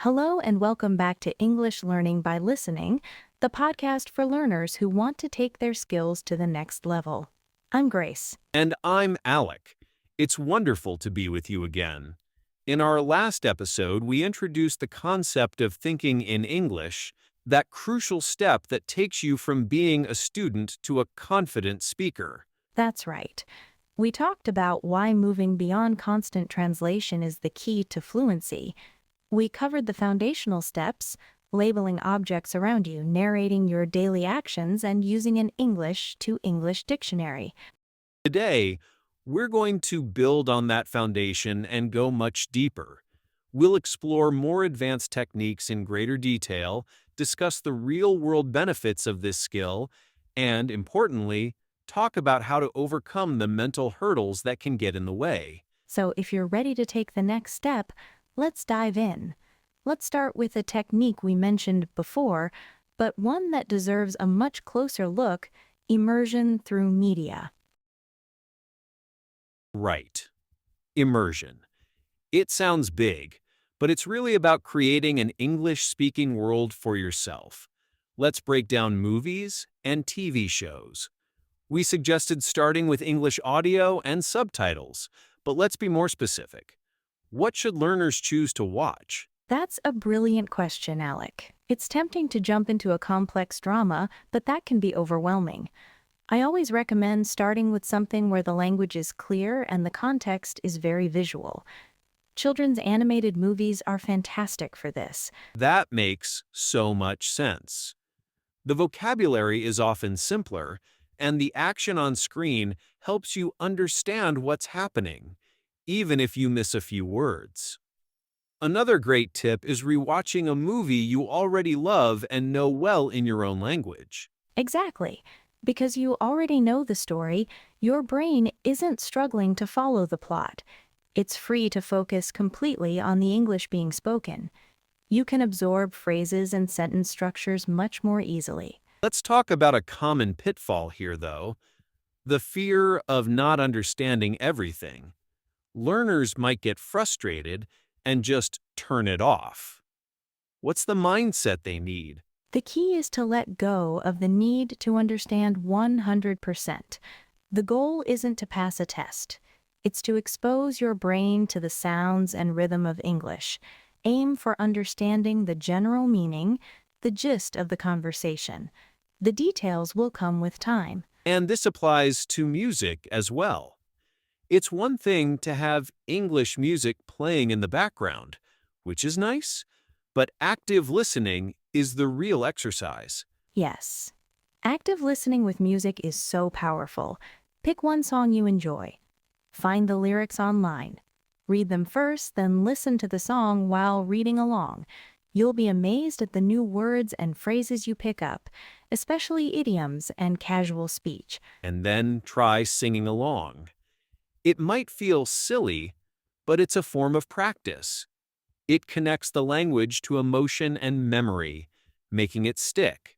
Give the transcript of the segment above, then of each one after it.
Hello and welcome back to English Learning by Listening, the podcast for learners who want to take their skills to the next level. I'm Grace. And I'm Alec. It's wonderful to be with you again. In our last episode, we introduced the concept of thinking in English, that crucial step that takes you from being a student to a confident speaker. That's right. We talked about why moving beyond constant translation is the key to fluency. We covered the foundational steps, labeling objects around you, narrating your daily actions, and using an English to English dictionary. Today, we're going to build on that foundation and go much deeper. We'll explore more advanced techniques in greater detail, discuss the real-world benefits of this skill, and, importantly, talk about how to overcome the mental hurdles that can get in the way. So if you're ready to take the next step, let's dive in. Let's start with a technique we mentioned before, but one that deserves a much closer look: immersion through media. Right. Immersion. It sounds big, but it's really about creating an English-speaking world for yourself. Let's break down movies and TV shows. We suggested starting with English audio and subtitles, but let's be more specific. What should learners choose to watch? That's a brilliant question, Alec. It's tempting to jump into a complex drama, but that can be overwhelming. I always recommend starting with something where the language is clear and the context is very visual. Children's animated movies are fantastic for this. That makes so much sense. The vocabulary is often simpler, and the action on screen helps you understand what's happening, even if you miss a few words. Another great tip is rewatching a movie you already love and know well in your own language. Exactly. Because you already know the story, your brain isn't struggling to follow the plot. It's free to focus completely on the English being spoken. You can absorb phrases and sentence structures much more easily. Let's talk about a common pitfall here, though: the fear of not understanding everything. Learners might get frustrated and just turn it off. What's the mindset they need? The key is to let go of the need to understand 100%. The goal isn't to pass a test. It's to expose your brain to the sounds and rhythm of English. Aim for understanding the general meaning, the gist of the conversation. The details will come with time. And this applies to music as well. It's one thing to have English music playing in the background, which is nice, but active listening is the real exercise. Yes. Active listening with music is so powerful. Pick one song you enjoy. Find the lyrics online. Read them first, then listen to the song while reading along. You'll be amazed at the new words and phrases you pick up, especially idioms and casual speech. And then try singing along. It might feel silly, but it's a form of practice. It connects the language to emotion and memory, making it stick.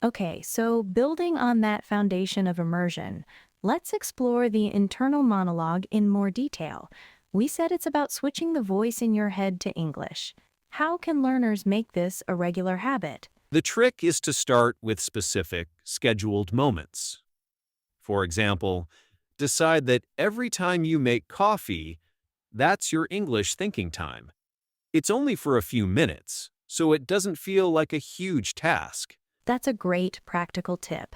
Okay, so building on that foundation of immersion, let's explore the internal monologue in more detail. We said it's about switching the voice in your head to English. How can learners make this a regular habit? The trick is to start with specific, scheduled moments. For example, decide that every time you make coffee, that's your English thinking time. It's only for a few minutes, so it doesn't feel like a huge task. That's a great practical tip.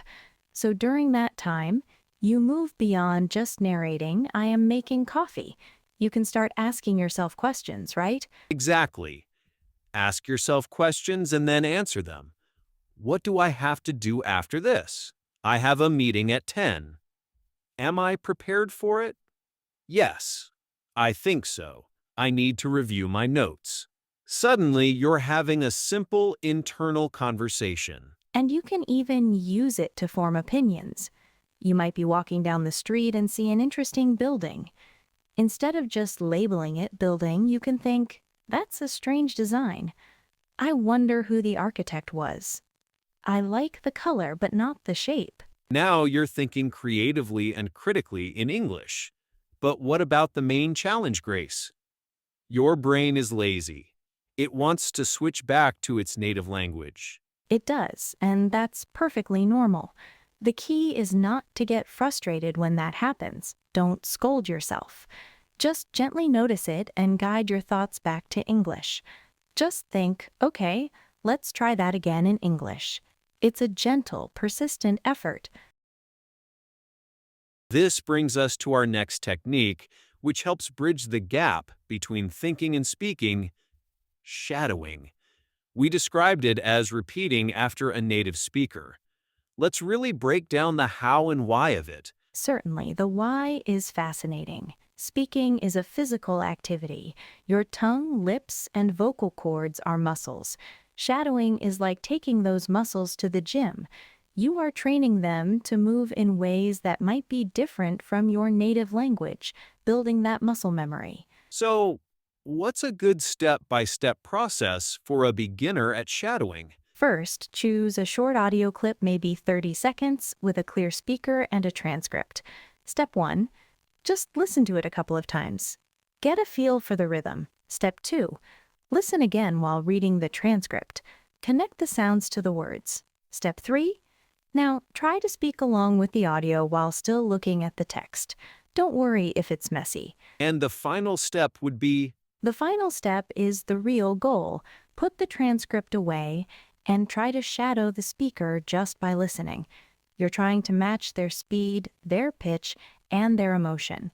So during that time, you move beyond just narrating, "I am making coffee." You can start asking yourself questions, right? Exactly. Ask yourself questions and then answer them. What do I have to do after this? I have a meeting at 10. Am I prepared for it? Yes, I think so. I need to review my notes. Suddenly, you're having a simple internal conversation. And you can even use it to form opinions. You might be walking down the street and see an interesting building. Instead of just labeling it building, you can think, "That's a strange design. I wonder who the architect was. I like the color, but not the shape." Now you're thinking creatively and critically in English. But what about the main challenge, Grace? Your brain is lazy. It wants to switch back to its native language. It does, and that's perfectly normal. The key is not to get frustrated when that happens. Don't scold yourself. Just gently notice it and guide your thoughts back to English. Just think, okay, let's try that again in English. It's a gentle, persistent effort. This brings us to our next technique, which helps bridge the gap between thinking and speaking: shadowing. We described it as repeating after a native speaker. Let's really break down the how and why of it. Certainly, the why is fascinating. Speaking is a physical activity. Your tongue, lips, and vocal cords are muscles. Shadowing is like taking those muscles to the gym. You are training them to move in ways that might be different from your native language, building that muscle memory. So, what's a good step-by-step process for a beginner at shadowing? First, choose a short audio clip, maybe 30 seconds, with a clear speaker and a transcript. Step 1. Just listen to it a couple of times. Get a feel for the rhythm. Step 2. Listen again while reading the transcript. Connect the sounds to the words. Step 3. Now, try to speak along with the audio while still looking at the text. Don't worry if it's messy. And the final step would be, The final step is the real goal. Put the transcript away and try to shadow the speaker just by listening. You're trying to match their speed, their pitch, and their emotion.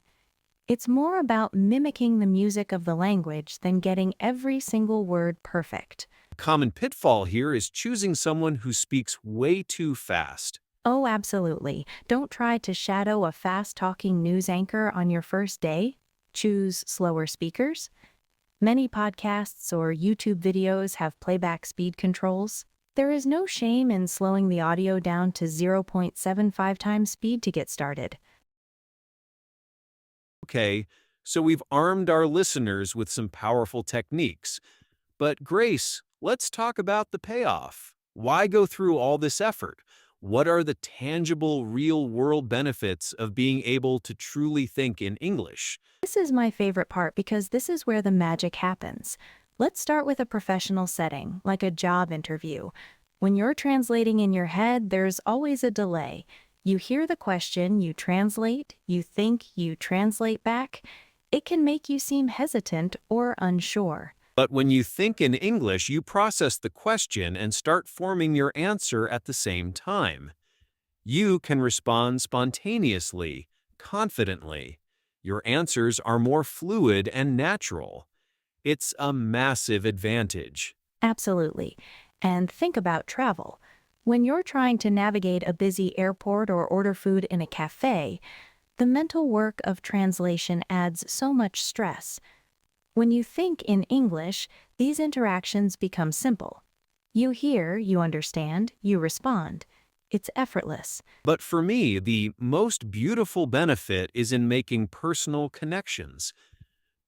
It's more about mimicking the music of the language than getting every single word perfect. a common pitfall here is choosing someone who speaks way too fast. Oh, absolutely. Don't try to shadow a fast-talking news anchor on your first day. Choose slower speakers. Many podcasts or YouTube videos have playback speed controls. There is no shame in slowing the audio down to 0.75 times speed to get started. Okay, so we've armed our listeners with some powerful techniques. But Grace, let's talk about the payoff. Why go through all this effort? What are the tangible, real-world benefits of being able to truly think in English? This is my favorite part because this is where the magic happens. Let's start with a professional setting, like a job interview. When you're translating in your head, there's always a delay. You hear the question, you translate, you think, you translate back. It can make you seem hesitant or unsure. But when you think in English, you process the question and start forming your answer at the same time. You can respond spontaneously, confidently. Your answers are more fluid and natural. It's a massive advantage. Absolutely. And think about travel. When you're trying to navigate a busy airport or order food in a cafe, the mental work of translation adds so much stress. When you think in English, these interactions become simple. You hear, you understand, you respond. It's effortless. But for me, the most beautiful benefit is in making personal connections,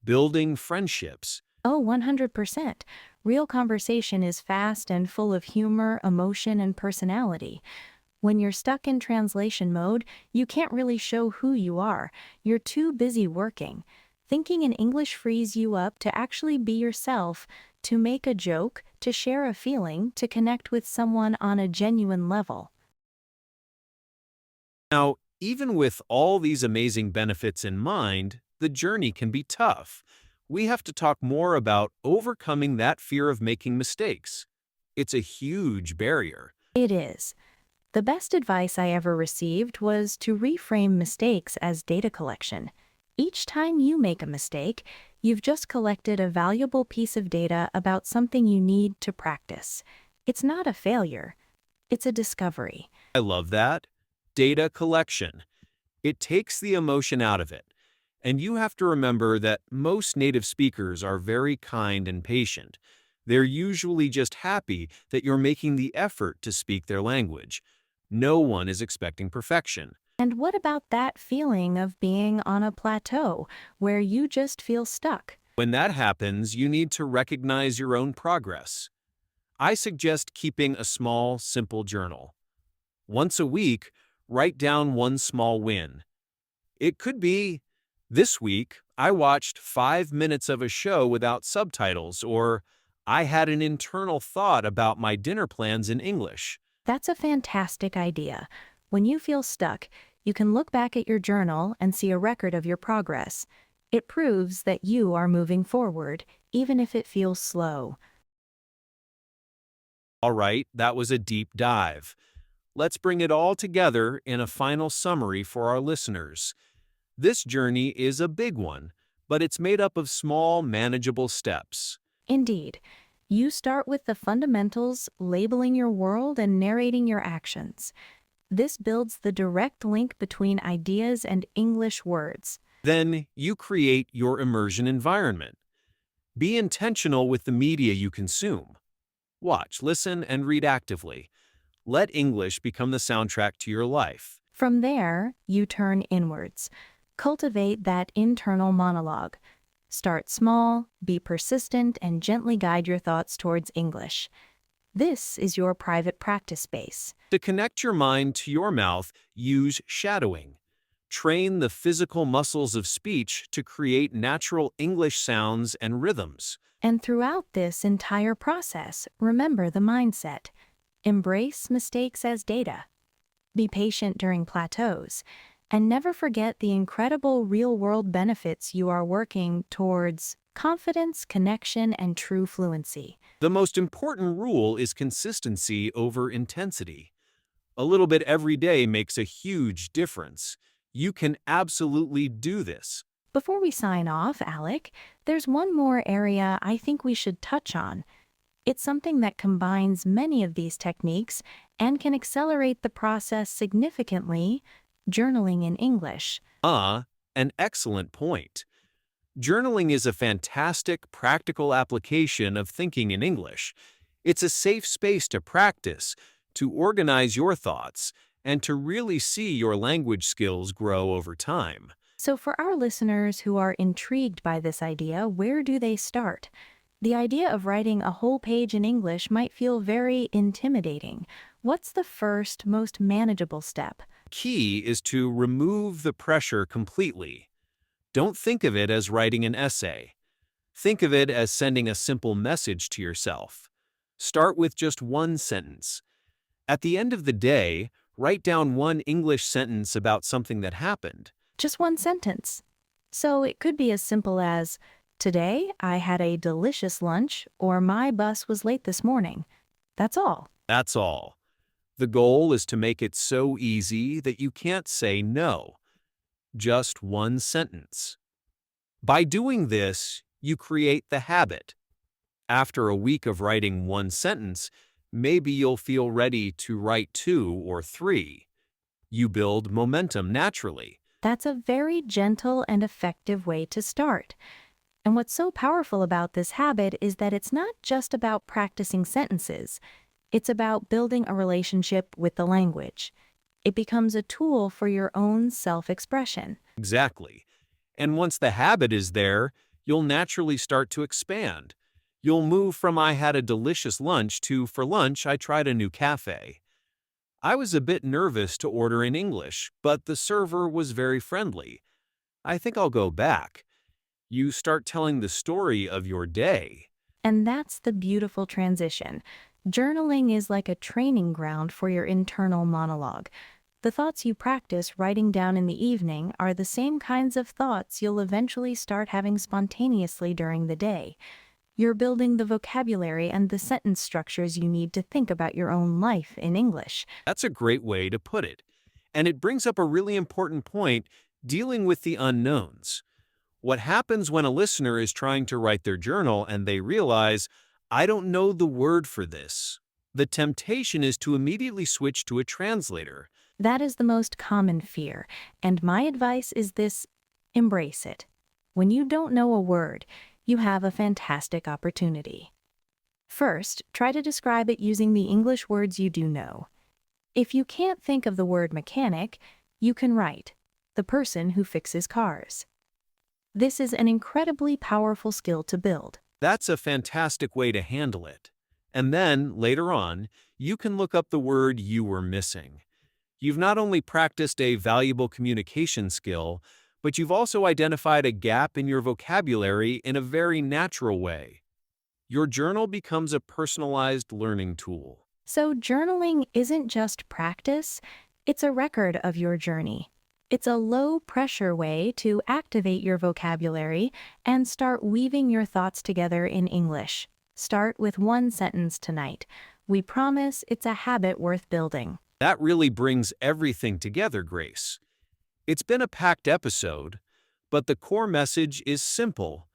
building friendships. Oh, 100%. Real conversation is fast and full of humor, emotion, and personality. When you're stuck in translation mode, you can't really show who you are. You're too busy working. Thinking in English frees you up to actually be yourself, to make a joke, to share a feeling, to connect with someone on a genuine level. Now, even with all these amazing benefits in mind, the journey can be tough. We have to talk more about overcoming that fear of making mistakes. It's a huge barrier. It is. The best advice I ever received was to reframe mistakes as data collection. Each time you make a mistake, you've just collected a valuable piece of data about something you need to practice. It's not a failure. It's a discovery. I love that. Data collection. It takes the emotion out of it. And you have to remember that most native speakers are very kind and patient. They're usually just happy that you're making the effort to speak their language. No one is expecting perfection. And what about that feeling of being on a plateau where you just feel stuck? When that happens, you need to recognize your own progress. I suggest keeping a small, simple journal. Once a week, write down one small win. It could be, this week, I watched 5 minutes of a show without subtitles, or I had an internal thought about my dinner plans in English. That's a fantastic idea. When you feel stuck, you can look back at your journal and see a record of your progress. It proves that you are moving forward, even if it feels slow. All right, that was a deep dive. Let's bring it all together in a final summary for our listeners. This journey is a big one, but it's made up of small, manageable steps. Indeed, you start with the fundamentals, labeling your world and narrating your actions. This builds the direct link between ideas and English words. Then you create your immersion environment. Be intentional with the media you consume. Watch, listen, and read actively. Let English become the soundtrack to your life. From there, you turn inwards. Cultivate that internal monologue. Start small, be persistent, and gently guide your thoughts towards English. This is your private practice space. To connect your mind to your mouth, use shadowing. Train the physical muscles of speech to create natural English sounds and rhythms. And throughout this entire process, remember the mindset. Embrace mistakes as data. Be patient during plateaus. And never forget the incredible real-world benefits you are working towards: confidence, connection, and true fluency. The most important rule is consistency over intensity. A little bit every day makes a huge difference. You can absolutely do this. Before we sign off, Alec, there's one more area I think we should touch on. It's something that combines many of these techniques and can accelerate the process significantly: journaling in English. An excellent point. Journaling is a fantastic, practical application of thinking in English. It's a safe space to practice, to organize your thoughts, and to really see your language skills grow over time. So for our listeners who are intrigued by this idea, where do they start? The idea of writing a whole page in English might feel very intimidating. What's the first, most manageable step? Key is to remove the pressure completely. Don't think of it as writing an essay. Think of it as sending a simple message to yourself. Start with just one sentence. At the end of the day, write down one English sentence about something that happened. Just one sentence. So it could be as simple as, "Today I had a delicious lunch," or "My bus was late this morning." That's all. That's all. The goal is to make it so easy that you can't say no. Just one sentence. By doing this, you create the habit. After a week of writing one sentence, maybe you'll feel ready to write 2 or 3. You build momentum naturally. That's a very gentle and effective way to start. And what's so powerful about this habit is that it's not just about practicing sentences. It's about building a relationship with the language. It becomes a tool for your own self-expression. Exactly. And once the habit is there, you'll naturally start to expand. You'll move from "I had a delicious lunch" to "For lunch, I tried a new cafe. I was a bit nervous to order in English, but the server was very friendly. I think I'll go back." You start telling the story of your day. And that's the beautiful transition. Journaling is like a training ground for your internal monologue. The thoughts you practice writing down in the evening are the same kinds of thoughts you'll eventually start having spontaneously during the day. You're building the vocabulary and the sentence structures you need to think about your own life in English. That's a great way to put it. And it brings up a really important point: dealing with the unknowns. What happens when a listener is trying to write their journal and they realize, "I don't know the word for this"? The temptation is to immediately switch to a translator. That is the most common fear, and my advice is this: embrace it. When you don't know a word, you have a fantastic opportunity. First, try to describe it using the English words you do know. If you can't think of the word mechanic, you can write, "the person who fixes cars." This is an incredibly powerful skill to build. That's a fantastic way to handle it. And then, later on, you can look up the word you were missing. You've not only practiced a valuable communication skill, but you've also identified a gap in your vocabulary in a very natural way. Your journal becomes a personalized learning tool. So, journaling isn't just practice, it's a record of your journey. It's a low pressure way to activate your vocabulary and start weaving your thoughts together in English. Start with one sentence tonight. We promise it's a habit worth building. That really brings everything together, Grace. It's been a packed episode, but the core message is simple.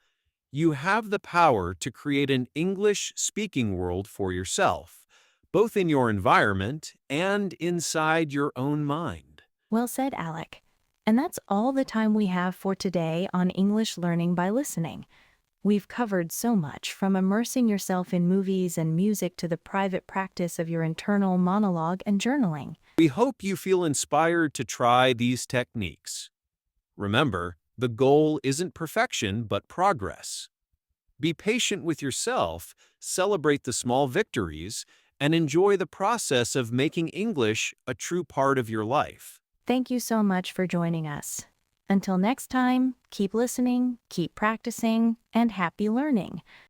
You have the power to create an English-speaking world for yourself, both in your environment and inside your own mind. Well said, Alec. And that's all the time we have for today on English Learning by Listening. We've covered so much, from immersing yourself in movies and music to the private practice of your internal monologue and journaling. We hope you feel inspired to try these techniques. Remember, the goal isn't perfection, but progress. Be patient with yourself, celebrate the small victories, and enjoy the process of making English a true part of your life. Thank you so much for joining us. Until next time, keep listening, keep practicing, and happy learning.